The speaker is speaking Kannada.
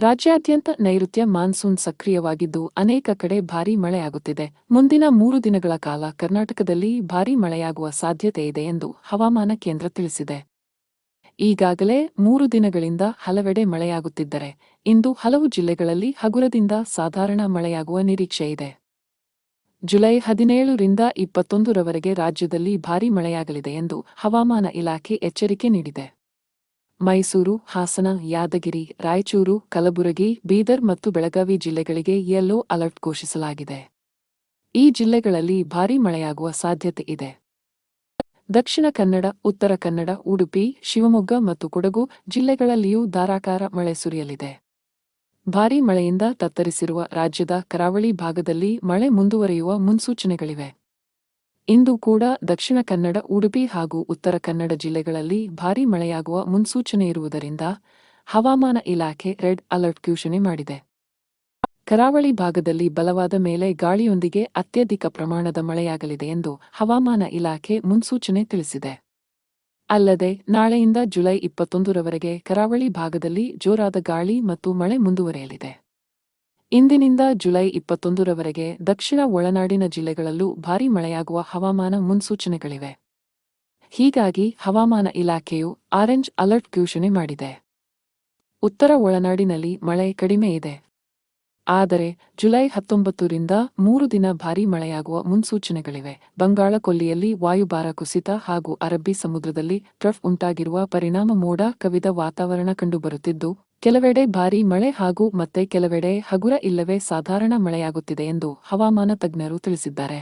ರಾಜ್ಯಾದ್ಯಂತ ನೈಋತ್ಯ ಮಾನ್ಸೂನ್ ಸಕ್ರಿಯವಾಗಿದ್ದು ಅನೇಕ ಕಡೆ ಭಾರೀ ಮಳೆಯಾಗುತ್ತಿದೆ. ಮುಂದಿನ 3 ದಿನಗಳ ಕಾಲ ಕರ್ನಾಟಕದಲ್ಲಿ ಭಾರೀ ಮಳೆಯಾಗುವ ಸಾಧ್ಯತೆ ಇದೆ ಎಂದು ಹವಾಮಾನ ಕೇಂದ್ರ ತಿಳಿಸಿದೆ. ಈಗಾಗಲೇ 3 ದಿನಗಳಿಂದ ಹಲವೆಡೆ ಮಳೆಯಾಗುತ್ತಿದ್ದರೆ, ಇಂದು ಹಲವು ಜಿಲ್ಲೆಗಳಲ್ಲಿ ಹಗುರದಿಂದ ಸಾಧಾರಣ ಮಳೆಯಾಗುವ ನಿರೀಕ್ಷೆಯಿದೆ. ಜುಲೈ 17 ರಿಂದ 21 ರವರೆಗೆ ರಾಜ್ಯದಲ್ಲಿ ಭಾರೀ ಮಳೆಯಾಗಲಿದೆ ಎಂದು ಹವಾಮಾನ ಇಲಾಖೆ ಎಚ್ಚರಿಕೆ ನೀಡಿದೆ. ಮೈಸೂರು, ಹಾಸನ, ಯಾದಗಿರಿ, ರಾಯಚೂರು, ಕಲಬುರಗಿ, ಬೀದರ್ ಮತ್ತು ಬೆಳಗಾವಿ ಜಿಲ್ಲೆಗಳಿಗೆ ಯೆಲ್ಲೋ ಅಲರ್ಟ್ ಘೋಷಿಸಲಾಗಿದೆ. ಈ ಜಿಲ್ಲೆಗಳಲ್ಲಿ ಭಾರೀ ಮಳೆಯಾಗುವ ಸಾಧ್ಯತೆ ಇದೆ. ದಕ್ಷಿಣ ಕನ್ನಡ, ಉತ್ತರ ಕನ್ನಡ, ಉಡುಪಿ, ಶಿವಮೊಗ್ಗ ಮತ್ತು ಕೊಡಗು ಜಿಲ್ಲೆಗಳಲ್ಲಿಯೂ ಧಾರಾಕಾರ ಮಳೆ ಸುರಿಯಲಿದೆ. ಭಾರೀ ಮಳೆಯಿಂದ ತತ್ತರಿಸಿರುವ ರಾಜ್ಯದ ಕರಾವಳಿ ಭಾಗದಲ್ಲಿ ಮಳೆ ಮುಂದುವರಿಯುವ ಮುನ್ಸೂಚನೆಗಳಿವೆ. ಇಂದು ಕೂಡ ದಕ್ಷಿಣ ಕನ್ನಡ, ಉಡುಪಿ ಹಾಗೂ ಉತ್ತರ ಕನ್ನಡ ಜಿಲ್ಲೆಗಳಲ್ಲಿ ಭಾರೀ ಮಳೆಯಾಗುವ ಮುನ್ಸೂಚನೆಯಿರುವುದರಿಂದ ಹವಾಮಾನ ಇಲಾಖೆ ರೆಡ್ ಅಲರ್ಟ್ ಘೋಷಣೆ ಮಾಡಿದೆ. ಕರಾವಳಿ ಭಾಗದಲ್ಲಿ ಬಲವಾದ ಮೇಲೆ ಗಾಳಿಯೊಂದಿಗೆ ಅತ್ಯಧಿಕ ಪ್ರಮಾಣದ ಮಳೆಯಾಗಲಿದೆ ಎಂದು ಹವಾಮಾನ ಇಲಾಖೆ ಮುನ್ಸೂಚನೆ ತಿಳಿಸಿದೆ. ಅಲ್ಲದೆ ನಾಳೆಯಿಂದ ಜುಲೈ 21 ರವರೆಗೆ ಕರಾವಳಿ ಭಾಗದಲ್ಲಿ ಜೋರಾದ ಗಾಳಿ ಮತ್ತು ಮಳೆ ಮುಂದುವರಿಯಲಿದೆ. ಇಂದಿನಿಂದ ಜುಲೈ 21 ರವರೆಗೆ ದಕ್ಷಿಣ ಒಳನಾಡಿನ ಜಿಲ್ಲೆಗಳಲ್ಲೂ ಭಾರೀ ಮಳೆಯಾಗುವ ಹವಾಮಾನ ಮುನ್ಸೂಚನೆಗಳಿವೆ. ಹೀಗಾಗಿ ಹವಾಮಾನ ಇಲಾಖೆಯು ಆರೆಂಜ್ ಅಲರ್ಟ್ ಘೋಷಣೆ ಮಾಡಿದೆ. ಉತ್ತರ ಒಳನಾಡಿನಲ್ಲಿ ಮಳೆ ಕಡಿಮೆ ಇದೆ. ಆದರೆ ಜುಲೈ 19 ರಿಂದ 3 ದಿನ ಭಾರೀ ಮಳೆಯಾಗುವ ಮುನ್ಸೂಚನೆಗಳಿವೆ. ಬಂಗಾಳ ಕೊಲ್ಲಿಯಲ್ಲಿ ವಾಯುಭಾರ ಕುಸಿತ ಹಾಗೂ ಅರಬ್ಬಿ ಸಮುದ್ರದಲ್ಲಿ ಟ್ರಫ್ ಉಂಟಾಗಿರುವ ಪರಿಣಾಮ ಮೋಡ ಕವಿದ ವಾತಾವರಣ ಕಂಡುಬರುತ್ತಿದ್ದು, ಕೆಲವೆಡೆ ಭಾರೀ ಮಳೆ ಹಾಗೂ ಮತ್ತೆ ಕೆಲವೆಡೆ ಹಗುರ ಇಲ್ಲವೇ ಸಾಧಾರಣ ಮಳೆಯಾಗುತ್ತಿದೆ ಎಂದು ಹವಾಮಾನ ತಜ್ಞರು ತಿಳಿಸಿದ್ದಾರೆ.